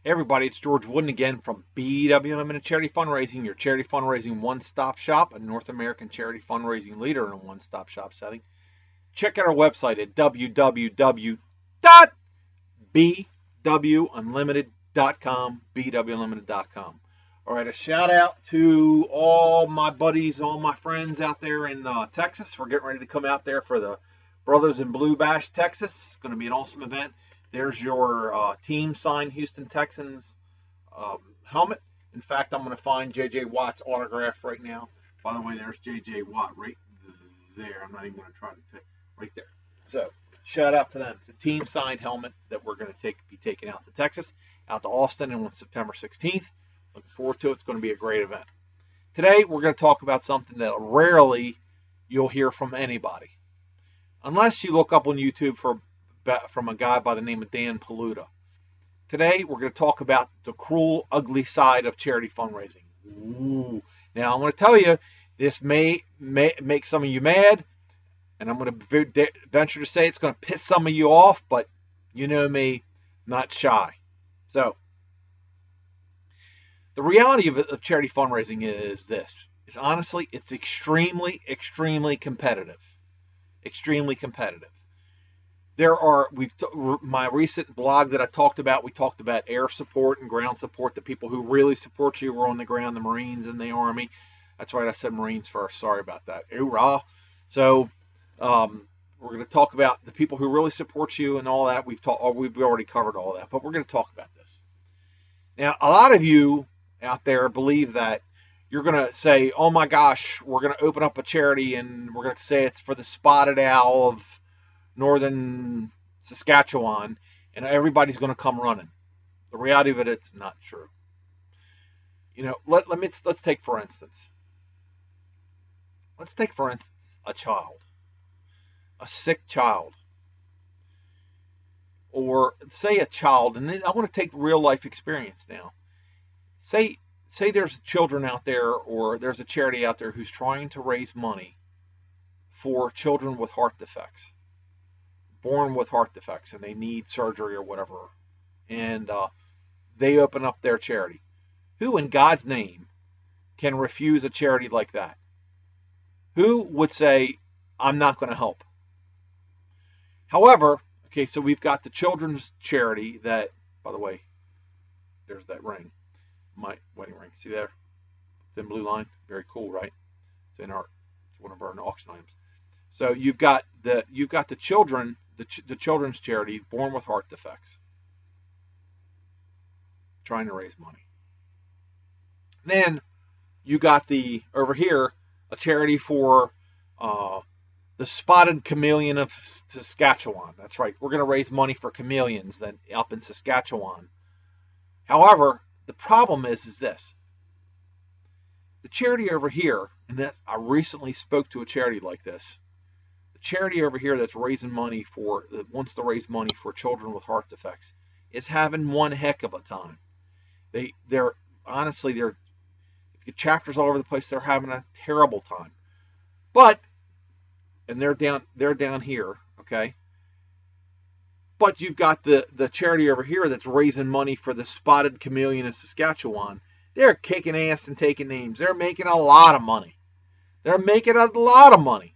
Hey everybody, it's George Wooden again from BW Unlimited Charity Fundraising, your charity fundraising one-stop shop, a North American charity fundraising leader in a one-stop shop setting. Check out our website at www.bwunlimited.com, bwunlimited.com. All right, a shout out to all my buddies, all my friends out there in Texas. We're getting ready to come out there for the Brothers in Blue Bash, Texas. It's going to be an awesome event. There's your team signed Houston Texans helmet. In fact, I'm going to find J.J. Watt's autograph right now. By the way, there's J.J. Watt right there. I'm not even going to try to take right there. So, shout out to them. It's a team signed helmet that we're going to be taking out to Texas, out to Austin on September 16th. Looking forward to it. It's going to be a great event. Today, we're going to talk about something that rarely you'll hear from anybody, unless you look up on YouTube from a guy by the name of Dan Paluda. Today, we're going to talk about the cruel, ugly side of charity fundraising. Ooh. Now, I'm going to tell you, this may make some of you mad, and I'm going to venture to say it's going to piss some of you off, but you know me, not shy. So, the reality of charity fundraising is this. Honestly, it's extremely, extremely competitive. Extremely competitive. My recent blog that I talked about, we talked about air support and ground support, the people who really support you were on the ground, the Marines and the Army. That's right, I said Marines first. Sorry about that. Hoorah. So we're going to talk about the people who really support you and all that. We've already covered all that, but we're going to talk about this. Now, a lot of you out there believe that you're going to say, oh my gosh, we're going to open up a charity and we're going to say it's for the spotted owl of northern Saskatchewan, and everybody's going to come running. The reality of it, it's not true. You know, let's take for instance a child, a sick child, or say a child, and I want to take real life experience now. Say there's children out there, or there's a charity out there who's trying to raise money for children with heart defects, born with heart defects, and they need surgery or whatever, and they open up their charity. Who in God's name can refuse a charity like that? Who would say, I'm not going to help? However, okay, so we've got the children's charity that, by the way, there's that ring, my wedding ring. See there? Thin blue line. Very cool, right? It's one of our auction items. So you've got the children, the children's charity, born with heart defects, trying to raise money. Then you got over here a charity for the Spotted Chameleon of Saskatchewan. That's right. We're going to raise money for chameleons that up in Saskatchewan. However, the problem is this. The charity over here, and I recently spoke to a charity like this. The charity over here that's raising money wants to raise money for children with heart defects is having one heck of a time. They're honestly, chapters all over the place. They're having a terrible time. And they're down here, okay? But you've got the charity over here that's raising money for the Spotted Chameleon of Saskatchewan. They're kicking ass and taking names. They're making a lot of money. They're making a lot of money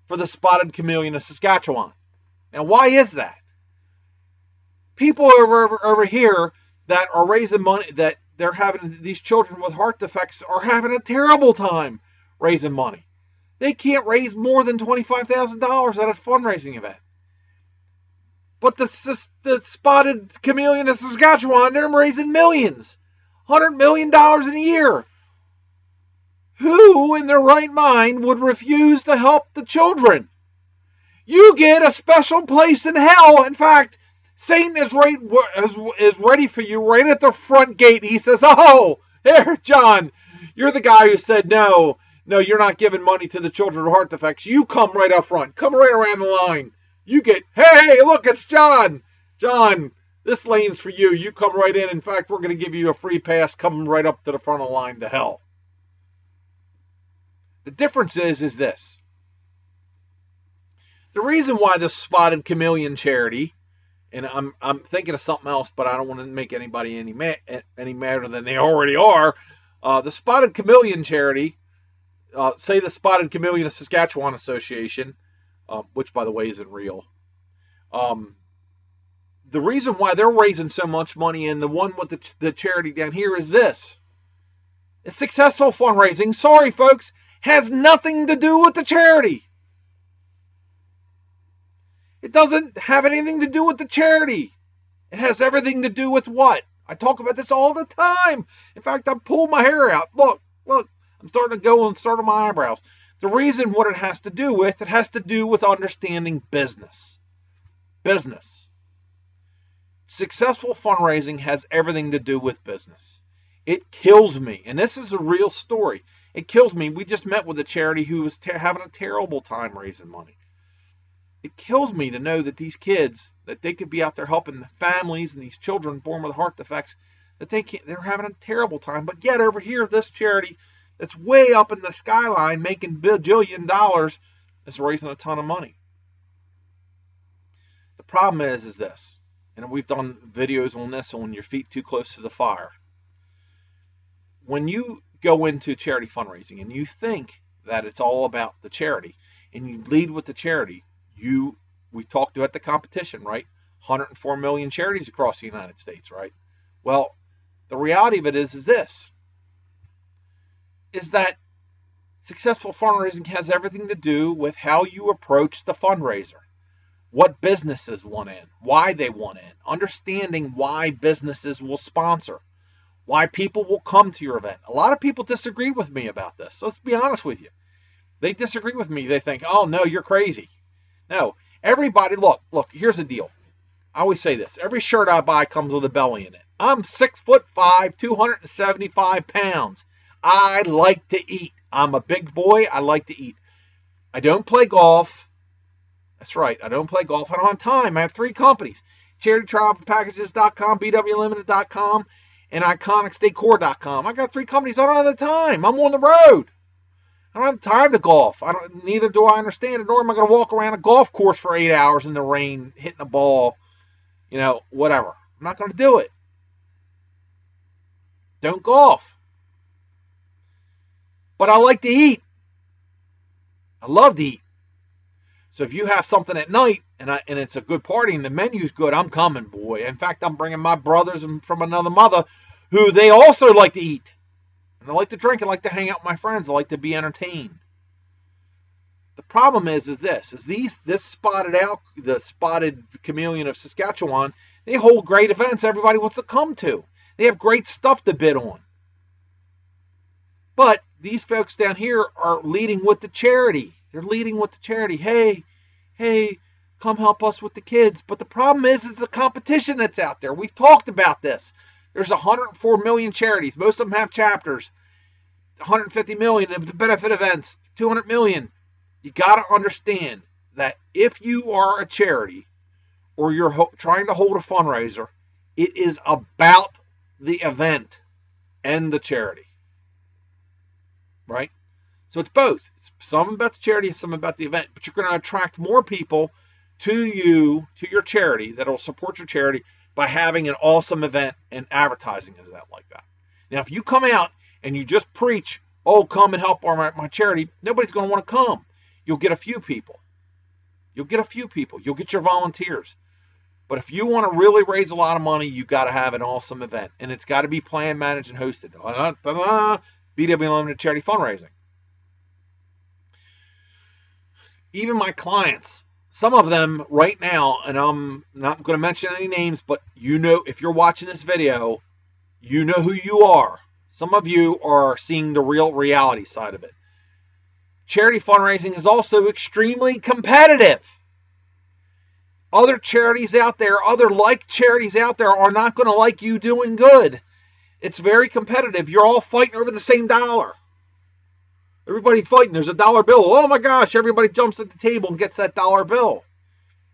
for the Spotted Chameleon of Saskatchewan. Now, why is that? People over here that are raising money, that they're having, these children with heart defects are having a terrible time raising money. They can't raise more than $25,000 at a fundraising event. But the Spotted Chameleon of Saskatchewan, they're raising millions. $100 million in a year. Who in their right mind would refuse to help the children? You get a special place in hell. In fact, Satan is ready for you right at the front gate. He says, oh, here, John, you're the guy who said no, you're not giving money to the children with heart defects. You come right up front. Come right around the line. You get, hey, look, it's John. John, this lane's for you. You come right in. In fact, we're going to give you a free pass coming right up to the front of the line to hell. The difference is this. The reason why the Spotted Chameleon charity And I'm thinking of something else, but I don't want to make anybody any madder than they already are. The Spotted Chameleon charity, say the Spotted Chameleon of Saskatchewan Association, which by the way isn't real. Um, the reason why they're raising so much money, and the one with the charity down here, is this: it's successful fundraising. Sorry, folks, has nothing to do with the charity. It doesn't have anything to do with the charity. It has everything to do with what? I talk about this all the time. In fact, I pull my hair out. Look, I'm starting to go and start on my eyebrows. The reason what it has to do with understanding business. Business. Successful fundraising has everything to do with business. It kills me, and this is a real story. It kills me. We just met with a charity who was having a terrible time raising money. It kills me to know that these kids, that they could be out there helping the families and these children born with heart defects, that they're having a terrible time. But yet over here, this charity that's way up in the skyline making bajillion dollars is raising a ton of money. The problem is this, and we've done videos on this, on your feet too close to the fire. When you go into charity fundraising and you think that it's all about the charity and you lead with the charity, we talked about the competition, right? 104 million charities across the United States, right? Well, the reality of it is this, is that successful fundraising has everything to do with how you approach the fundraiser, what businesses want in, why they want in, understanding why businesses will sponsor, why people will come to your event. A lot of people disagree with me about this. So let's be honest with you. They disagree with me. They think, oh, no, you're crazy. No, everybody, look, here's the deal. I always say this. Every shirt I buy comes with a belly in it. I'm 6'5", 275 pounds. I like to eat. I'm a big boy. I like to eat. I don't play golf. That's right. I don't play golf. I don't have time. I have 3 companies. CharityTravelPackages.com, BWLimited.com, and IconicSdecor.com. I got 3 companies. I don't have the time. I'm on the road. I don't have time to golf. Neither do I understand it, nor am I going to walk around a golf course for 8 hours in the rain, hitting a ball, whatever. I'm not going to do it. Don't golf. But I like to eat. I love to eat. So if you have something at night and it's a good party and the menu's good, I'm coming, boy. In fact, I'm bringing my brothers from another mother who they also like to eat. And I like to drink. I like to hang out with my friends. I like to be entertained. The problem is this: this the Spotted Chameleon of Saskatchewan, they hold great events everybody wants to come to. They have great stuff to bid on. But these folks down here are leading with the charity. They're leading with the charity. Hey, come help us with the kids. But the problem is the competition that's out there. We've talked about this. There's 104 million charities. Most of them have chapters. 150 million of the benefit events. 200 million. You got to understand that if you are a charity or you're trying to hold a fundraiser, it is about the event and the charity. Right? So it's both. It's some about the charity and some about the event. But you're going to attract more people to your charity that will support your charity by having an awesome event and advertising an event like that. Now, if you come out and you just preach, oh, come and help my charity, nobody's going to want to come. You'll get a few people. You'll get your volunteers. But if you want to really raise a lot of money, you got to have an awesome event. And it's got to be planned, managed, and hosted. BW Limited Charity Fundraising. Even my clients, some of them right now, and I'm not going to mention any names, but if you're watching this video, you know who you are. Some of you are seeing the real reality side of it. Charity fundraising is also extremely competitive. Other charities out there, charities out there are not going to like you doing good. It's very competitive. You're all fighting over the same dollar. Everybody fighting. There's a dollar bill. Oh my gosh, everybody jumps at the table and gets that dollar bill.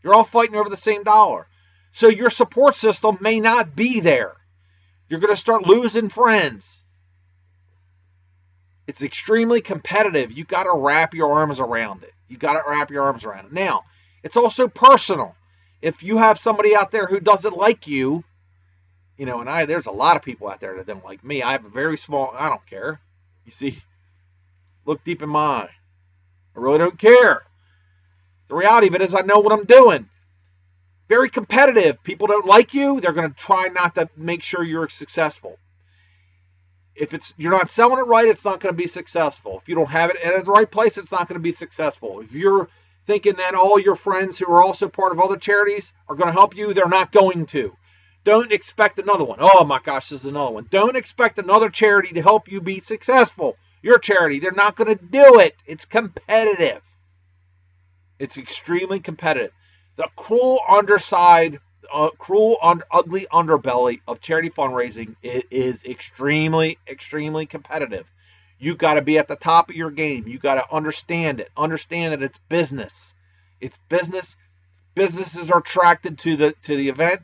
You're all fighting over the same dollar. So your support system may not be there. You're going to start losing friends. It's extremely competitive. You got to wrap your arms around it. Now, it's also personal. if you have somebody out there who doesn't like you, and there's a lot of people out there that don't like me. I have a very small, I don't care. You see, look deep in my eye. I really don't care. The reality of it is I know what I'm doing. Very competitive. People don't like you. They're going to try not to make sure you're successful. If you're not selling it right, it's not going to be successful. If you don't have it at the right place, it's not going to be successful. If you're thinking that all your friends who are also part of other charities are going to help you, they're not going to. Don't expect another one. Oh my gosh, this is another one. Don't expect another charity to help you be successful. Your charity, they're not going to do it. It's competitive. It's extremely competitive. The cruel ugly underbelly of charity fundraising is extremely, extremely competitive. You got to be at the top of your game. You got to understand it. Understand that it's business. It's business. Businesses are attracted to the event.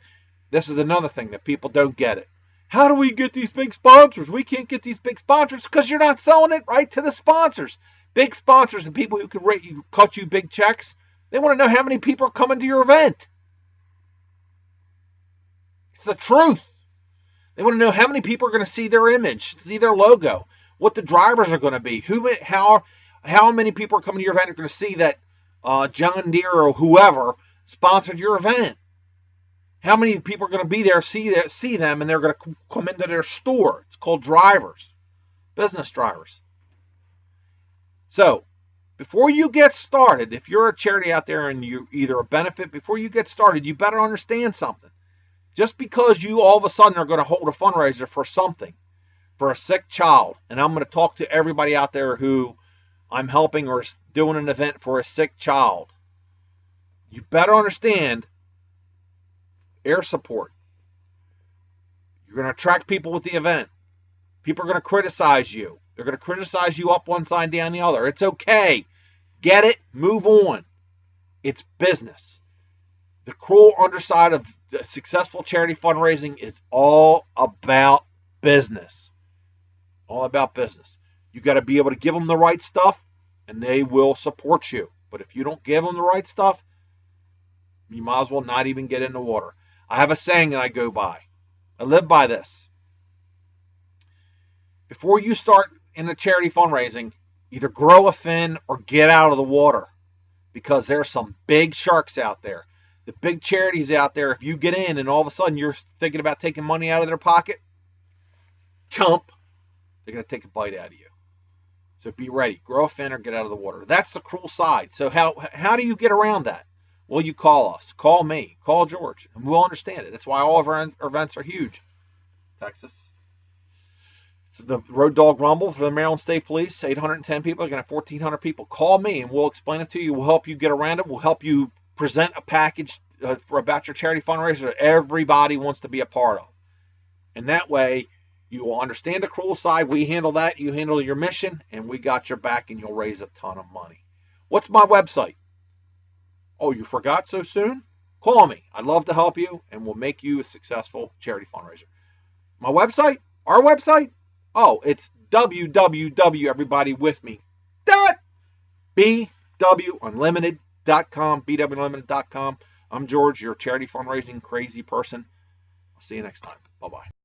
This is another thing that people don't get it. How do we get these big sponsors? We can't get these big sponsors because you're not selling it right to the sponsors. Big sponsors and people who can cut you big checks, they want to know how many people are coming to your event. It's the truth. They want to know how many people are going to see their image, see their logo, what the drivers are going to be, how many people are coming to your event are going to see that John Deere or whoever sponsored your event. How many people are going to be there, see them, and they're going to come into their store. It's called drivers, business drivers. So, before you get started, if you're a charity out there and you're either a benefit, before you get started, you better understand something. Just because you all of a sudden are going to hold a fundraiser for something, for a sick child, and I'm going to talk to everybody out there who I'm helping or doing an event for a sick child, you better understand air support. You're going to attract people with the event. People are going to criticize you. They're going to criticize you up one side, down the other. It's okay. Get it, move on. It's business. The cruel underside of successful charity fundraising is all about business. All about business. You got to be able to give them the right stuff, and they will support you. But if you don't give them the right stuff, you might as well not even get in the water. I have a saying that I go by. I live by this. Before you start in a charity fundraising, either grow a fin or get out of the water, because there's some big sharks out there. The big charities out there, if you get in and all of a sudden you're thinking about taking money out of their pocket, chump, they're going to take a bite out of you. So be ready. Grow a fin or get out of the water. That's the cruel side. So how do you get around that? Well, you call us. Call me. Call George. And we'll understand it. That's why all of our events are huge. Texas. So the Road Dog Rumble for the Maryland State Police, 810 people. You're going to have 1,400 people. Call me and we'll explain it to you. We'll help you get around it. We'll help you present a package about your charity fundraiser that everybody wants to be a part of. And that way, you will understand the cruel side. We handle that. You handle your mission, and we got your back, and you'll raise a ton of money. What's my website? Oh, you forgot so soon? Call me. I'd love to help you, and we'll make you a successful charity fundraiser. My website? Our website? Oh, it's www, everybody with me, bwunlimited.com, bwunlimited.com. I'm George, your charity fundraising crazy person. I'll see you next time. Bye-bye.